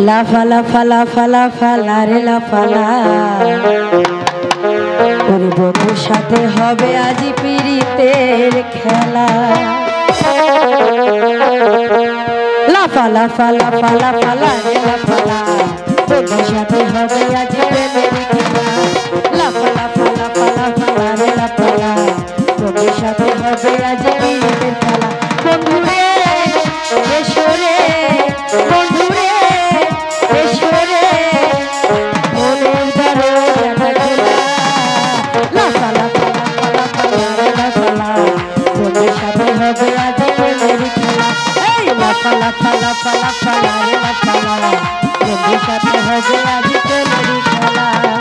লাফা লাফা লাফা লাফা লারে লাফা লা ওর বন্ধুর সাথে হবে আজ পিরিতের খেলা লাফা লাফা লাফা লাফা লারে লাফা লা বন্ধুর সাথে হবে আজ প্রেমের খেলা লাফা লাফা লাফা লাফা লারে লাফা লা বন্ধুর সাথে হবে আজ পিরিতের খেলা বন্ধুরে এসো রে বন্ধুরে এসো রে মনের দরজাটা খোলা লাফা লাফা লাফা লাফা লারে লাফা লা বন্ধুর সাথে হবে আজ প্রেমের খেলা এই লাফা লাফা লাফা লাফা লারে লাফা লা বন্ধুর সাথে হবে আজ প্রেমের খেলা।